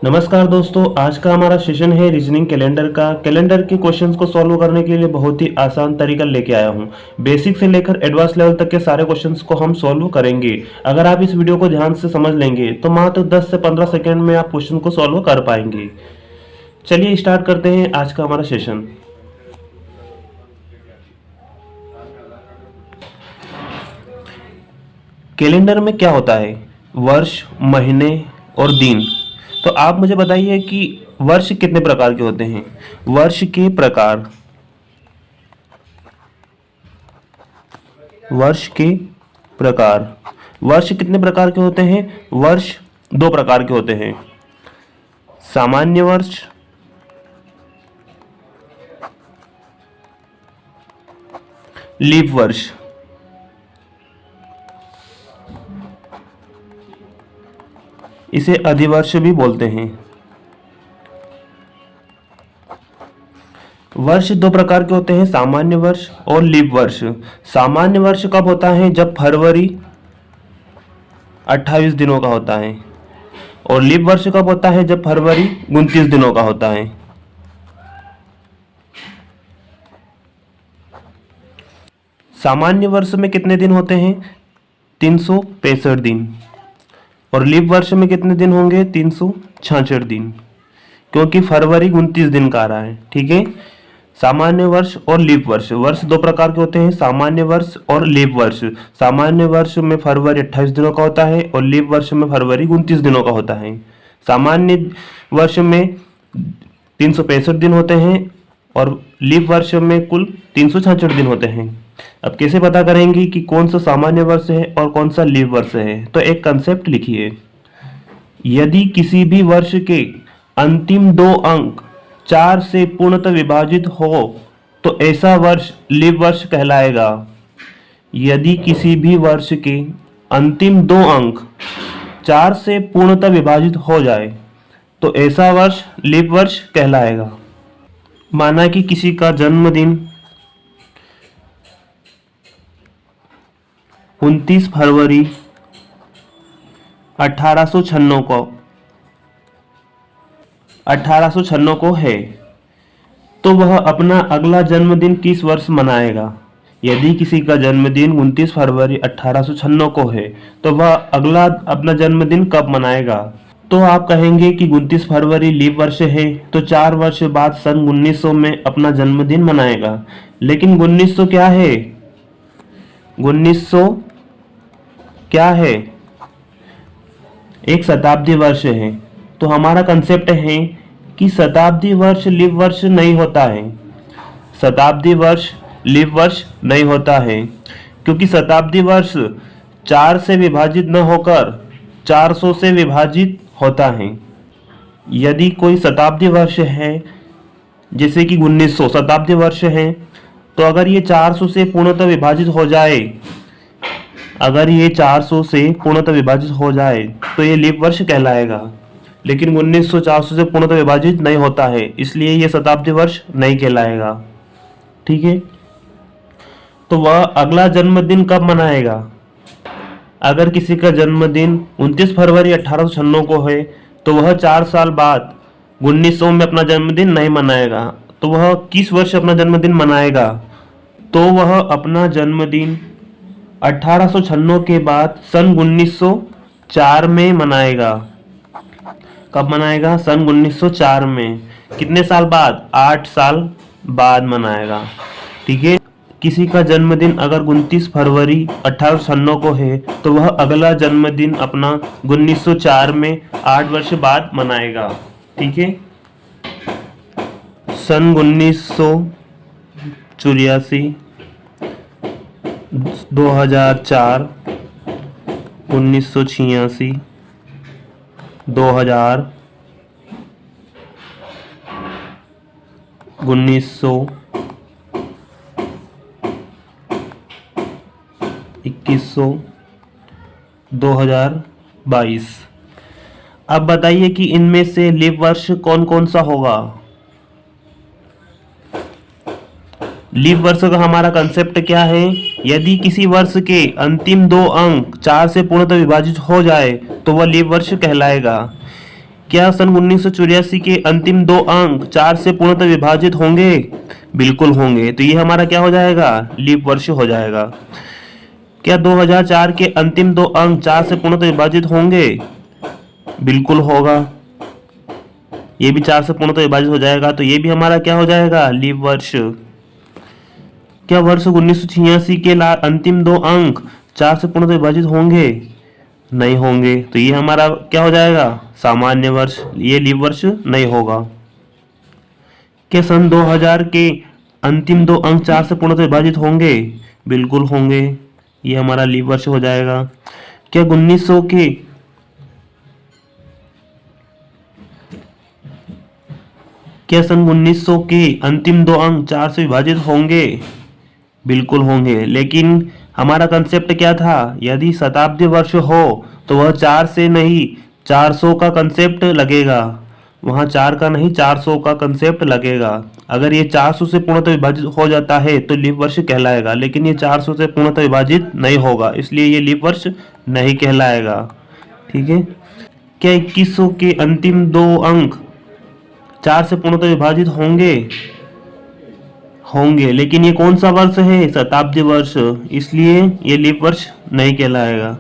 नमस्कार दोस्तों, आज का हमारा सेशन है रीजनिंग कैलेंडर का। कैलेंडर के क्वेश्चंस को सॉल्व करने के लिए बहुत ही आसान तरीका लेके आया हूँ। बेसिक से लेकर एडवांस लेवल तक के सारे क्वेश्चंस को हम सॉल्व करेंगे। अगर आप इस वीडियो को ध्यान से समझ लेंगे तो मात्र 10 से 15 सेकंड में आप क्वेश्चन को सॉल्व कर पाएंगे। चलिए स्टार्ट करते हैं आज का हमारा सेशन। कैलेंडर में क्या होता है? वर्ष, महीने और दिन। तो आप मुझे बताइए कि वर्ष कितने प्रकार के होते हैं। वर्ष के प्रकार, वर्ष के प्रकार, वर्ष कितने प्रकार के होते हैं? वर्ष दो प्रकार के होते हैं, सामान्य वर्ष लीप वर्ष। इसे अधिवर्ष भी बोलते हैं। वर्ष दो प्रकार के होते हैं, सामान्य वर्ष और लीप वर्ष। सामान्य वर्ष कब होता है? जब फरवरी 28 दिनों का होता है। और लीप वर्ष कब होता है? जब फरवरी 29 दिनों का होता है। सामान्य वर्ष में कितने दिन होते हैं? 365 दिन। और लीप वर्ष में कितने दिन होंगे? 366 दिन, क्योंकि फरवरी 29 दिन का आ रहा है। ठीक है। सामान्य वर्ष और लीप वर्ष, वर्ष दो प्रकार के होते हैं, सामान्य वर्ष और लीप वर्ष। सामान्य वर्ष में फरवरी 28 दिनों का होता है और लीप वर्ष में फरवरी 29 दिनों का होता है। सामान्य वर्ष में 365 दिन होते हैं और लीप वर्ष में कुल 366 दिन होते हैं। अब कैसे पता करेंगे कि कौन सा सामान्य वर्ष है और कौन सा लीप वर्ष है? तो एक कंसेप्ट लिखिए। यदि किसी भी वर्ष के अंतिम दो अंक 4 से पूर्णतः विभाजित हो तो ऐसा वर्ष लीप वर्ष कहलाएगा। यदि किसी भी वर्ष के अंतिम दो अंक 4 से पूर्णतः विभाजित हो जाए तो ऐसा वर्ष लीप वर्ष कहलाएगा। माना कि किसी का जन्मदिन 29 फरवरी 1896 को है, तो वह अपना अगला जन्मदिन किस वर्ष मनाएगा? यदि किसी का जन्मदिन 29 फरवरी 1896 को है तो वह अगला अपना जन्मदिन कब मनाएगा? तो आप कहेंगे कि 29 फरवरी लीप वर्ष है तो 4 वर्ष बाद सन 1900 में अपना जन्मदिन मनाएगा। लेकिन 1900 क्या है? 1900 क्या है? एक शताब्दी वर्ष है। तो हमारा कंसेप्ट है कि शताब्दी वर्ष लीप वर्ष नहीं होता है। शताब्दी वर्ष लीप वर्ष नहीं होता है, क्योंकि शताब्दी वर्ष 4 से विभाजित न होकर 400 से विभाजित होता है। यदि कोई शताब्दी वर्ष है, जैसे कि 1900 शताब्दी वर्ष है, तो अगर ये 400 से पूर्णतः विभाजित हो जाए, अगर ये 400 से पूर्णतः विभाजित हो जाए तो ये लीप वर्ष कहलाएगा। लेकिन 1900 400 से पूर्णतः विभाजित नहीं होता है, इसलिए ये शताब्दी वर्ष नहीं कहलाएगा। ठीक है। तो वह अगला जन्मदिन कब मनाएगा? अगर किसी का जन्मदिन 29 फरवरी 1896 को है तो वह 4 साल बाद 1900 में अपना जन्मदिन नहीं मनाएगा। तो वह किस वर्ष अपना जन्मदिन मनाएगा? तो वह अपना जन्मदिन 1896 के बाद सन 1904 में मनाएगा। कब मनाएगा? सन 1904 में। कितने साल बाद? 8 साल बाद मनाएगा। ठीक है। किसी का जन्मदिन अगर 29 फरवरी 1896 को है तो वह अगला जन्मदिन अपना 1904 में 8 वर्ष बाद मनाएगा। ठीक है। सन 1984, 2004, 1986, 2000, 1900, 2100, 2022। अब बताइए कि इनमें से लीप वर्ष कौन कौन सा होगा? लीप वर्ष का हमारा कंसेप्ट क्या है? यदि किसी वर्ष के अंतिम दो अंक 4 से पूर्णतः विभाजित हो जाए तो वह लीप वर्ष कहलाएगा। क्या सन 1984 के अंतिम दो अंक 4 से पूर्णतः विभाजित होंगे? बिल्कुल होंगे। तो ये हमारा क्या हो जाएगा? लीप वर्ष हो जाएगा। क्या 2004 के अंतिम दो अंक 4 से पूर्णतः विभाजित होंगे? बिल्कुल होगा। ये भी 4 से पूर्णतः विभाजित हो जाएगा, तो ये भी हमारा क्या हो जाएगा? लीप वर्ष। क्या वर्ष 1986 के अंतिम दो अंक 4 से पूर्णतः विभाजित होंगे? नहीं होंगे। तो ये हमारा क्या हो जाएगा? सामान्य वर्ष। ये लीप वर्ष नहीं होगा। क्या सन 2000 के अंतिम दो अंक 4 से पूर्णतः विभाजित होंगे? बिल्कुल होंगे। ये हमारा लीप वर्ष हो जाएगा। क्या 1900 के क्या सन 1900 के अंतिम दो अंक 4 से विभाजित होंगे? बिल्कुल होंगे। लेकिन हमारा कंसेप्ट क्या था? यदि शताब्दी वर्ष हो तो वह 4 से नहीं 400 का कंसेप्ट लगेगा। वहाँ 4 का नहीं 400 का कंसेप्ट लगेगा। अगर ये 400 से पूर्णतः विभाजित हो जाता है तो लीप वर्ष कहलाएगा, लेकिन ये 400 से पूर्णतः विभाजित नहीं होगा, इसलिए ये लीप वर्ष नहीं कहलाएगा। ठीक है। क्या 2100 के अंतिम दो अंक 4 से पूर्णतः विभाजित होंगे? होंगे। लेकिन ये कौन सा वर्ष है? शताब्दी वर्ष, इसलिए ये लीप वर्ष नहीं कहलाएगा।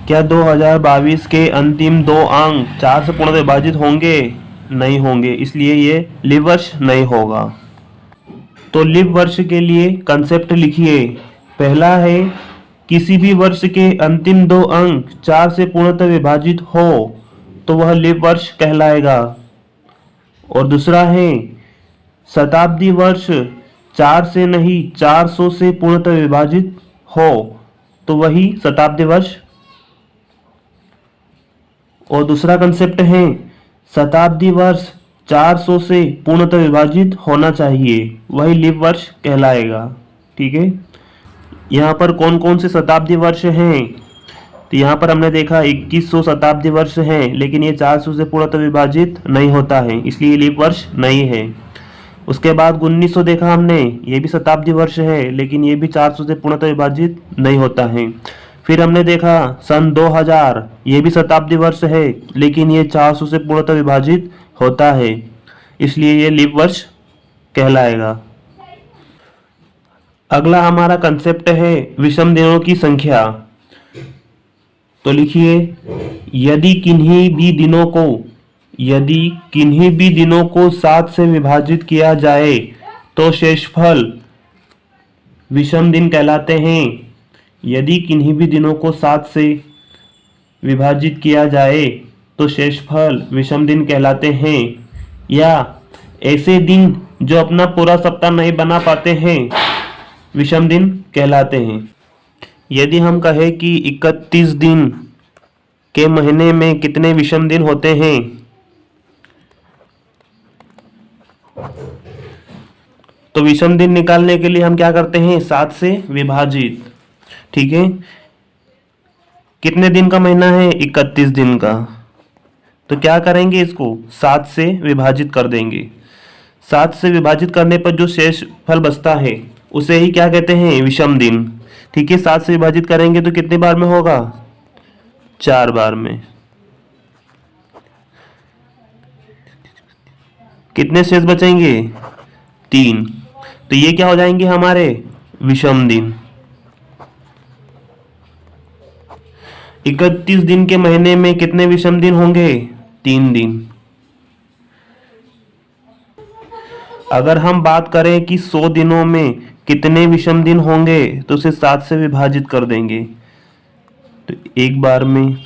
क्या 2022 के अंतिम दो अंक 4 से पूर्णतः विभाजित होंगे? नहीं होंगे, इसलिए ये लीप वर्ष नहीं होगा। तो लीप वर्ष के लिए कंसेप्ट लिखिए। पहला है किसी भी वर्ष के अंतिम दो अंक 4 से पूर्णतः विभाजित हो तो वह लीप वर्ष कहलाएगा। और दूसरा है शताब्दी वर्ष 4 से नहीं 400 से पूर्णतः विभाजित हो तो वही शताब्दी वर्ष। और दूसरा कंसेप्ट है शताब्दी वर्ष 400 से पूर्णतः विभाजित होना चाहिए, वही लीप वर्ष कहलाएगा। ठीक है। यहाँ पर कौन कौन से शताब्दी वर्ष हैं? तो यहाँ पर हमने देखा 2100 शताब्दी वर्ष हैं, लेकिन ये 400 से पूर्णतः विभाजित नहीं होता है, इसलिए लीप वर्ष नहीं है। उसके बाद 1900 देखा हमने, ये भी शताब्दी वर्ष है, लेकिन ये भी 400 से पूर्णतः विभाजित नहीं होता है। फिर हमने देखा सन 2000, ये भी शताब्दी वर्ष है, लेकिन ये 400 से पूर्णतः विभाजित होता है, इसलिए ये लीप वर्ष कहलाएगा। अगला हमारा कंसेप्ट है विषम दिनों की संख्या। तो लिखिए, यदि किन्हीं भी दिनों को 7 से विभाजित किया जाए तो शेषफल विषम दिन कहलाते हैं। यदि किन्हीं भी दिनों को 7 से विभाजित किया जाए तो शेषफल विषम दिन कहलाते हैं। या ऐसे दिन जो अपना पूरा सप्ताह नहीं बना पाते हैं विषम दिन कहलाते हैं। यदि हम कहें कि 31 दिन के महीने में कितने विषम दिन होते हैं, तो विषम दिन निकालने के लिए हम क्या करते हैं? 7 से विभाजित। ठीक है। कितने दिन का महीना है? 31 दिन का। तो क्या करेंगे? इसको 7 से विभाजित कर देंगे। 7 से विभाजित करने पर जो शेष फल बचता है उसे ही क्या कहते हैं? विषम दिन। ठीक है। 7 से विभाजित करेंगे तो कितने बार में होगा? 4 बार में। कितने शेष बचेंगे? 3। तो ये क्या हो जाएंगे? हमारे विषम दिन। 31 दिन के महीने में कितने विषम दिन होंगे? 3 दिन। अगर हम बात करें कि 100 दिनों में कितने विषम दिन होंगे तो उसे 7 से विभाजित कर देंगे, तो एक बार में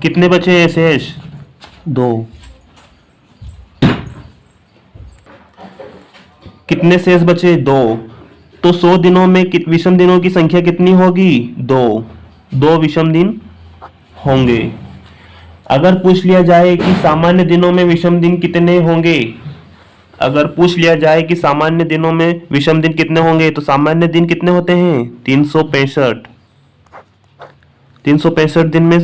कितने बचे शेष? 2। कितने शेष बचे? 2। तो 100 दिनों में विषम दिनों की संख्या कितनी होगी? 2 विषम दिन होंगे। अगर पूछ लिया जाए कि सामान्य दिनों में विषम दिन कितने होंगे, अगर पूछ लिया जाए कि सामान्य दिनों में विषम दिन कितने होंगे, तो सामान्य दिन कितने होते हैं? 365। 365 दिन में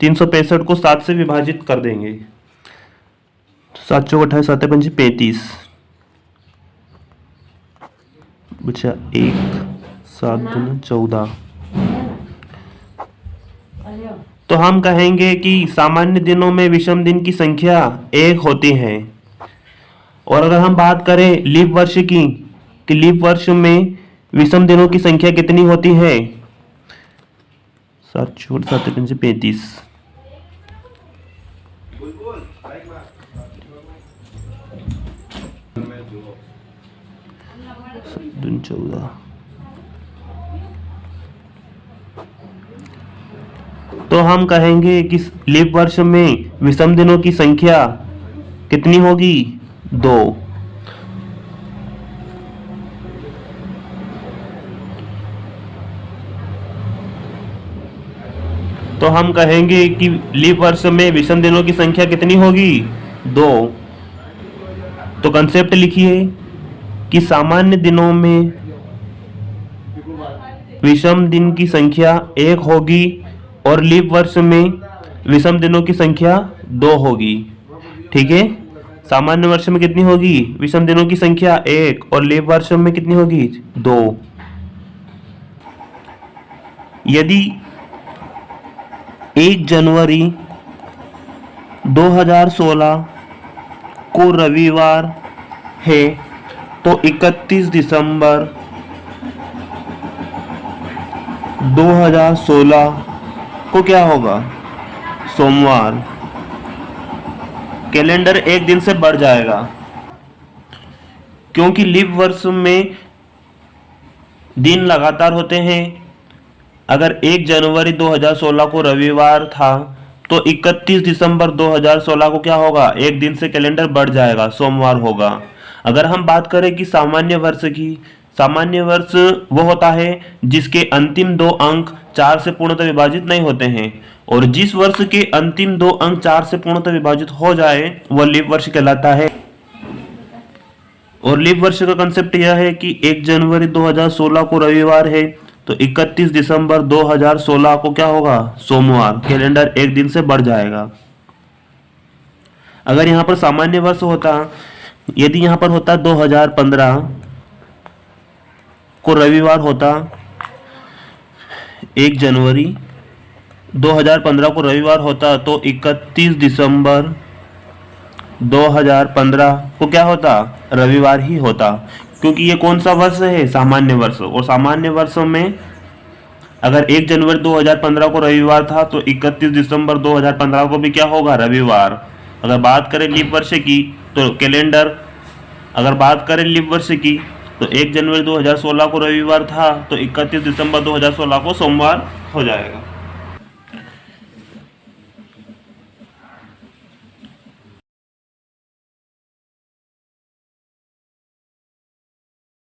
365 को 7 से विभाजित कर देंगे। 7 चौक 28, 7 पंजे 35, बचा 1, 7 दूनी 14। तो हम कहेंगे कि सामान्य दिनों में विषम दिन की संख्या 1 होती है। और अगर हम बात करें लीप वर्ष की, कि लीप वर्ष में विषम दिनों की संख्या कितनी होती है? 7 चौक 7 पंजे 35, 14। तो हम कहेंगे कि लीप वर्ष में विषम दिनों की संख्या कितनी होगी? 2। तो हम कहेंगे कि लीप वर्ष में विषम दिनों की संख्या कितनी होगी? 2। तो कंसेप्ट लिखिए कि सामान्य दिनों में विषम दिन की संख्या 1 होगी और लीप वर्ष में विषम दिनों की संख्या 2 होगी। ठीक है, सामान्य वर्ष में कितनी होगी? विषम दिनों की संख्या 1 और लीप वर्ष में कितनी होगी? 2। यदि 1 जनवरी 2016 को रविवार है तो 31 दिसंबर 2016 को क्या होगा? सोमवार। कैलेंडर एक दिन से बढ़ जाएगा क्योंकि लीप वर्ष में दिन लगातार होते हैं। अगर 1 जनवरी 2016 को रविवार था तो 31 दिसंबर 2016 को क्या होगा? एक दिन से कैलेंडर बढ़ जाएगा, सोमवार होगा। अगर हम बात करें कि सामान्य वर्ष की, सामान्य वर्ष वो होता है जिसके अंतिम 2 अंक 4 से पूर्णतः विभाजित नहीं होते हैं, और जिस वर्ष के अंतिम 2 अंक 4 से पूर्णतः विभाजित हो जाए वह लीप वर्ष कहलाता है। और लीप वर्ष का कंसेप्ट यह है कि 1 जनवरी 2016 को रविवार है तो 31 दिसंबर 2016 को क्या होगा? सोमवार। कैलेंडर एक दिन से बढ़ जाएगा। अगर यहां पर सामान्य वर्ष होता, यदि यहां पर होता 2015 को रविवार होता, 1 जनवरी 2015 को रविवार होता तो 31 दिसंबर 2015 को क्या होता? रविवार ही होता, क्योंकि ये कौन सा वर्ष है? सामान्य वर्ष। और सामान्य वर्षों में अगर 1 जनवरी 2015 को रविवार था तो 31 दिसंबर 2015 को भी क्या होगा? रविवार। अगर बात करें लीप वर्ष की तो कैलेंडर, अगर बात करें लीप वर्ष की तो 1 जनवरी 2016 को रविवार था तो 31 दिसंबर 2016 को सोमवार हो जाएगा।